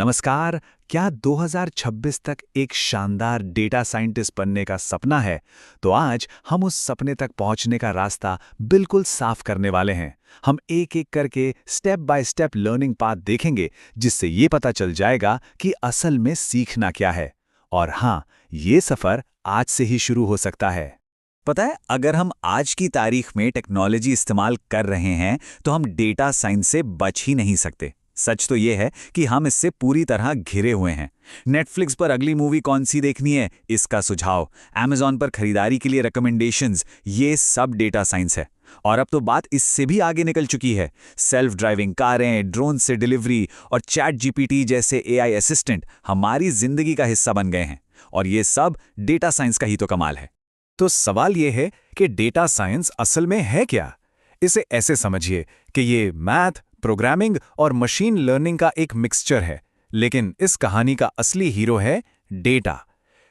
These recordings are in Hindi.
नमस्कार। क्या 2026 तक एक शानदार डेटा साइंटिस्ट बनने का सपना है? तो आज हम उस सपने तक पहुंचने का रास्ता बिल्कुल साफ करने वाले हैं। हम एक-एक करके step by step learning path देखेंगे, जिससे ये पता चल जाएगा कि असल में सीखना क्या है। और हाँ, ये सफर आज से ही शुरू हो सकता है। पता है, अगर हम आज की तारीख में टेक्नोलॉजी इस्तेमाल कर रहे हैं तो हम डेटा साइंस से बच ही नहीं सकते। सच तो ये है कि हम इससे पूरी तरह घिरे हुए हैं। नेटफ्लिक्स पर अगली मूवी कौन सी देखनी है, इसका सुझाव, अमेज़न पर खरीदारी के लिए रिकमेंडेशंस, ये सब डेटा साइंस है। और अब तो बात इससे भी आगे निकल चुकी है। सेल्फ ड्राइविंग कारें, ड्रोन से डिलीवरी और चैट जीपीटी जैसे एआई असिस्टेंट हमारी जिंदगी का हिस्सा बन गए हैं। और ये सब डेटा साइंस का ही तो कमाल है। तो सवाल ये है कि डेटा साइंस असल में है क्या? इसे ऐसे समझिए कि ये मैथ, प्रोग्रामिंग और मशीन लर्निंग का एक मिक्सचर है। लेकिन इस कहानी का असली हीरो है डेटा।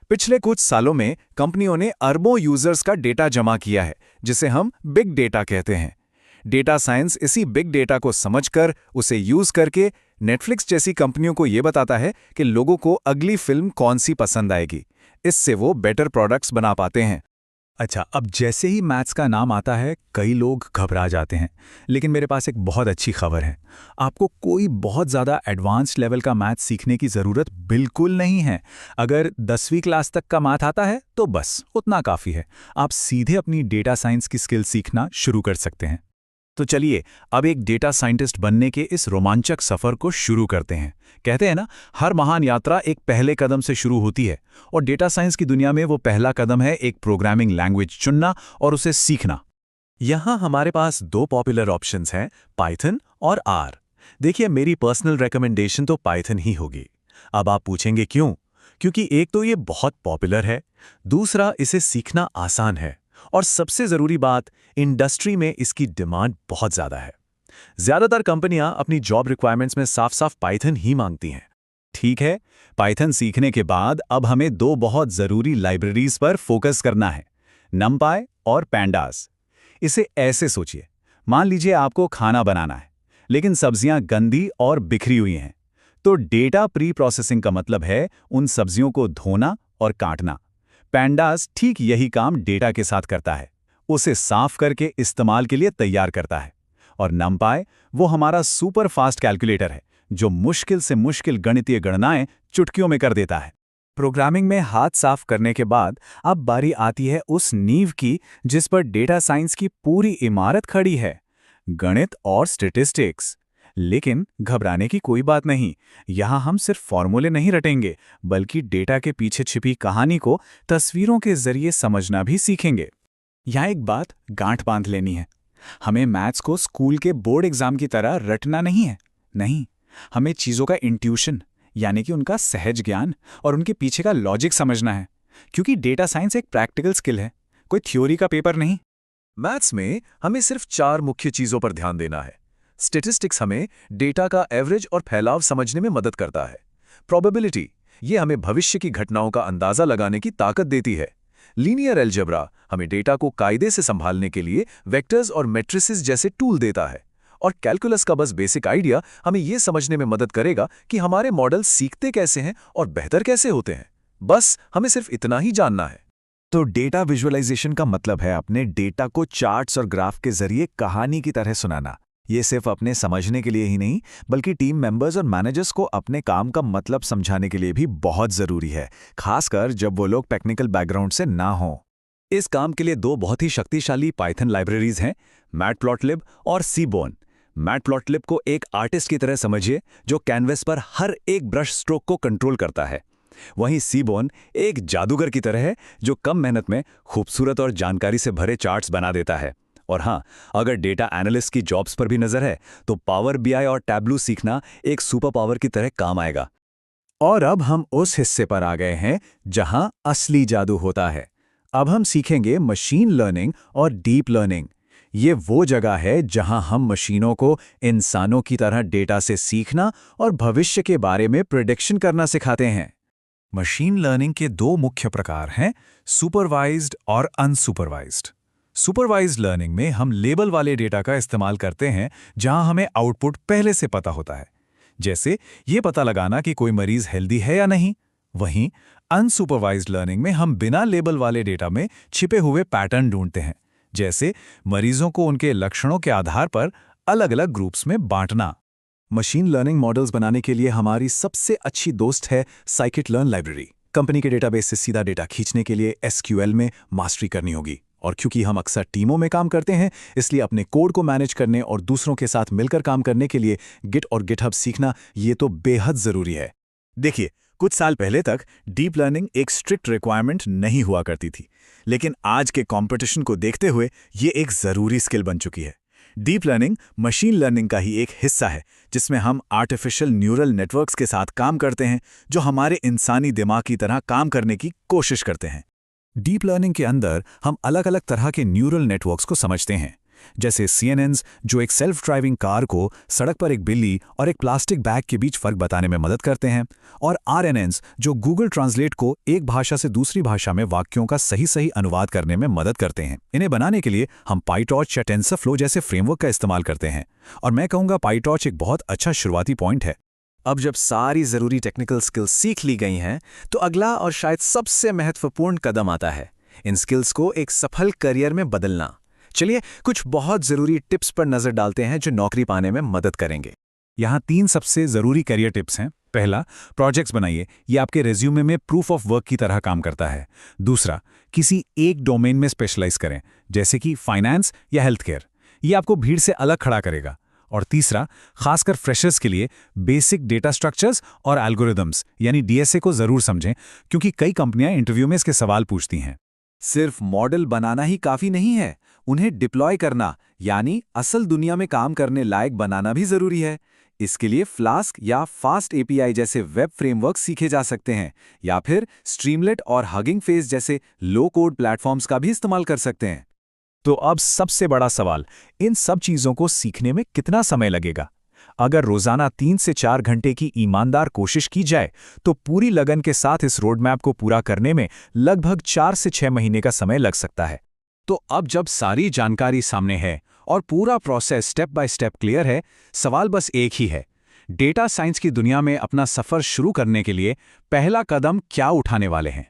पिछले कुछ सालों में कंपनियों ने अरबों यूजर्स का डेटा जमा किया है, जिसे हम बिग डेटा कहते हैं। डेटा साइंस इसी बिग डेटा को समझकर, उसे यूज करके नेटफ्लिक्स जैसी कंपनियों को ये बताता है कि लोगों को अगली फिल्म कौन सी पसंद आएगी। इससे वो बेटर प्रोडक्ट्स बना पाते हैं। अच्छा, अब जैसे ही मैथ्स का नाम आता है, कई लोग घबरा जाते हैं। लेकिन मेरे पास एक बहुत अच्छी खबर है। आपको कोई बहुत ज़्यादा एडवांस्ड लेवल का मैथ्स सीखने की ज़रूरत बिल्कुल नहीं है। अगर 10वीं क्लास तक का मैथ आता है, तो बस उतना काफ़ी है। आप सीधे अपनी डेटा साइंस की स्किल सीखना शुरू कर सकते हैं। तो चलिए, अब एक डेटा साइंटिस्ट बनने के इस रोमांचक सफ़र को शुरू करते हैं। कहते हैं ना, हर महान यात्रा एक पहले कदम से शुरू होती है। और डेटा साइंस की दुनिया में वो पहला कदम है एक प्रोग्रामिंग लैंग्वेज चुनना और उसे सीखना। यहाँ हमारे पास दो पॉपुलर ऑप्शंस हैं, पाइथन और आर। देखिए, मेरी पर्सनल रिकमेंडेशन तो पाइथन ही होगी। अब आप पूछेंगे क्यों? क्योंकि एक तो ये बहुत पॉपुलर है, दूसरा इसे सीखना आसान है, और सबसे ज़रूरी बात, इंडस्ट्री में इसकी डिमांड बहुत ज़्यादा है। ज़्यादातर कंपनियां अपनी जॉब रिक्वायरमेंट्स में साफ-साफ पाइथन ही मांगती हैं। ठीक है, पाइथन सीखने के बाद अब हमें दो बहुत ज़रूरी लाइब्रेरीज पर फोकस करना है, नमपाई और पैंडास। इसे ऐसे सोचिए, मान लीजिए आपको खाना बनाना है, लेकिन सब्जियां गंदी और बिखरी हुई हैं। तो डेटा प्री प्रोसेसिंग का मतलब है उन सब्जियों को धोना और काटना। पैंडास ठीक यही काम डेटा के साथ करता है, उसे साफ करके इस्तेमाल के लिए तैयार करता है। और नमपाई वो हमारा सुपर फास्ट कैलकुलेटर है, जो मुश्किल से मुश्किल गणितीय गणनाएं चुटकियों में कर देता है। प्रोग्रामिंग में हाथ साफ करने के बाद अब बारी आती है उस नींव की जिस पर डेटा साइंस की पूरी इमारत खड़ी है, गणित और स्टैटिस्टिक्स। लेकिन घबराने की कोई बात नहीं। यहाँ हम सिर्फ फॉर्मूले नहीं रटेंगे, बल्कि डेटा के पीछे छिपी कहानी को तस्वीरों के जरिए समझना भी सीखेंगे। यहाँ एक बात गांठ बांध लेनी है, हमें मैथ्स को स्कूल के बोर्ड एग्जाम की तरह रटना नहीं है। नहीं, हमें चीज़ों का इंट्यूशन, यानी कि उनका सहज ज्ञान और उनके पीछे का लॉजिक समझना है। क्योंकि डेटा साइंस एक प्रैक्टिकल स्किल है, कोई थ्योरी का पेपर नहीं। मैथ्स में हमें सिर्फ 4 मुख्य चीजों पर ध्यान देना है। स्टैटिस्टिक्स हमें डेटा का एवरेज और फैलाव समझने में मदद करता है। प्रोबेबिलिटी, ये हमें भविष्य की घटनाओं का अंदाजा लगाने की ताकत देती है। लीनियर अलजेब्रा हमें डेटा को कायदे से संभालने के लिए वेक्टर्स और मैट्रिसेस जैसे टूल देता है। और कैलकुलस का बस बेसिक आइडिया हमें यह समझने में मदद करेगा कि हमारे मॉडल सीखते कैसे हैं और बेहतर कैसे होते हैं। बस हमें सिर्फ इतना ही जानना है। तो डेटा विजुअलाइजेशन का मतलब है अपने डेटा को चार्ट्स और ग्राफ के जरिए कहानी की तरह सुनाना। ये सिर्फ अपने समझने के लिए ही नहीं, बल्कि टीम मेंबर्स और मैनेजर्स को अपने काम का मतलब समझाने के लिए भी बहुत ज़रूरी है, खासकर जब वो लोग टेक्निकल बैकग्राउंड से ना हों। इस काम के लिए दो बहुत ही शक्तिशाली पाइथन लाइब्रेरीज हैं, मैटप्लॉटलिब और सीबोर्न। मैटप्लॉटलिब को एक आर्टिस्ट की तरह समझिए, जो कैनवस पर हर एक ब्रश स्ट्रोक को कंट्रोल करता है। वहीं सीबोर्न एक जादूगर की तरह है, जो कम मेहनत में खूबसूरत और जानकारी से भरे चार्ट्स बना देता है। और हाँ, अगर डेटा एनालिस्ट की जॉब्स पर भी नजर है, तो पावर बीआई और टैब्लू सीखना एक सुपर पावर की तरह काम आएगा। और अब हम उस हिस्से पर आ गए हैं जहां असली जादू होता है। अब हम सीखेंगे मशीन लर्निंग और डीप लर्निंग। ये वो जगह है जहां हम मशीनों को इंसानों की तरह डेटा से सीखना और भविष्य के बारे में प्रेडिक्शन करना सिखाते हैं। मशीन लर्निंग के दो मुख्य प्रकार हैं, सुपरवाइज्ड और अनसुपरवाइज्ड। सुपरवाइज्ड लर्निंग में हम लेबल वाले डेटा का इस्तेमाल करते हैं, जहां हमें आउटपुट पहले से पता होता है। जैसे ये पता लगाना कि कोई मरीज हेल्दी है या नहीं। वहीं अनसुपरवाइज्ड लर्निंग में हम बिना लेबल वाले डेटा में छिपे हुए पैटर्न ढूंढते हैं, जैसे मरीजों को उनके लक्षणों के आधार पर अलग-अलग ग्रुप्स में बांटना। मशीन लर्निंग मॉडल्स बनाने के लिए हमारी सबसे अच्छी दोस्त है scikit-learn लाइब्रेरी। कंपनी के डेटाबेस से सीधा डेटा खींचने के लिए SQL में मास्टरी करनी होगी, और क्योंकि हम अक्सर टीमों में काम करते हैं, इसलिए अपने कोड को मैनेज करने और दूसरों के साथ मिलकर काम करने के लिए गिट और गिटहब सीखना ये तो बेहद ज़रूरी है। देखिए, कुछ साल पहले तक डीप लर्निंग एक स्ट्रिक्ट रिक्वायरमेंट नहीं हुआ करती थी, लेकिन आज के कंपटीशन को देखते हुए ये एक ज़रूरी स्किल बन चुकी है। डीप लर्निंग मशीन लर्निंग का ही एक हिस्सा है, जिसमें हम आर्टिफिशियल न्यूरल नेटवर्क्स के साथ काम करते हैं, जो हमारे इंसानी दिमाग की तरह काम करने की कोशिश करते हैं। डीप लर्निंग के अंदर हम अलग-अलग तरह के न्यूरल नेटवर्क्स को समझते हैं, जैसे CNNs जो एक सेल्फ ड्राइविंग कार को सड़क पर एक बिल्ली और एक प्लास्टिक बैग के बीच फर्क बताने में मदद करते हैं, और RNNs जो गूगल ट्रांसलेट को एक भाषा से दूसरी भाषा में वाक्यों का सही अनुवाद करने में मदद करते हैं। इन्हें बनाने के लिए हम PyTorch या TensorFlow जैसे फ्रेमवर्क का इस्तेमाल करते हैं, और मैं कहूँगा PyTorch एक बहुत अच्छा शुरुआती पॉइंट है। अब जब सारी ज़रूरी टेक्निकल स्किल्स सीख ली गई हैं, तो अगला और शायद सबसे महत्वपूर्ण कदम आता है, इन स्किल्स को एक सफल करियर में बदलना। चलिए कुछ बहुत ज़रूरी टिप्स पर नज़र डालते हैं जो नौकरी पाने में मदद करेंगे। यहाँ 3 सबसे ज़रूरी करियर टिप्स हैं। पहला, प्रोजेक्ट्स बनाइए। ये आपके रेज्यूमे में प्रूफ ऑफ वर्क की तरह काम करता है। दूसरा, किसी एक डोमेन में स्पेशलाइज करें, जैसे कि फाइनेंस या हेल्थ केयर। ये आपको भीड़ से अलग खड़ा करेगा। और तीसरा, खासकर फ्रेशर्स के लिए बेसिक डेटा स्ट्रक्चर्स और एल्गोरिदम्स यानी DSA को ज़रूर समझें, क्योंकि कई कंपनियां इंटरव्यू में इसके सवाल पूछती हैं। सिर्फ मॉडल बनाना ही काफ़ी नहीं है, उन्हें डिप्लॉय करना यानी असल दुनिया में काम करने लायक बनाना भी ज़रूरी है। इसके लिए फ्लास्क या फास्ट API जैसे वेब फ्रेमवर्क सीखे जा सकते हैं, या फिर स्ट्रीमलेट और हगिंग फेस जैसे लो कोड प्लेटफॉर्म्स का भी इस्तेमाल कर सकते हैं। तो अब सबसे बड़ा सवाल, इन सब चीज़ों को सीखने में कितना समय लगेगा? अगर रोज़ाना 3 से 4 घंटे की ईमानदार कोशिश की जाए, तो पूरी लगन के साथ इस रोडमैप को पूरा करने में लगभग 4 से 6 महीने का समय लग सकता है। तो अब जब सारी जानकारी सामने है और पूरा process step by step clear है, सवाल बस एक ही है, डेटा साइंस की दुनिया में अपना सफ़र शुरू करने के लिए पहला कदम क्या उठाने वाले हैं?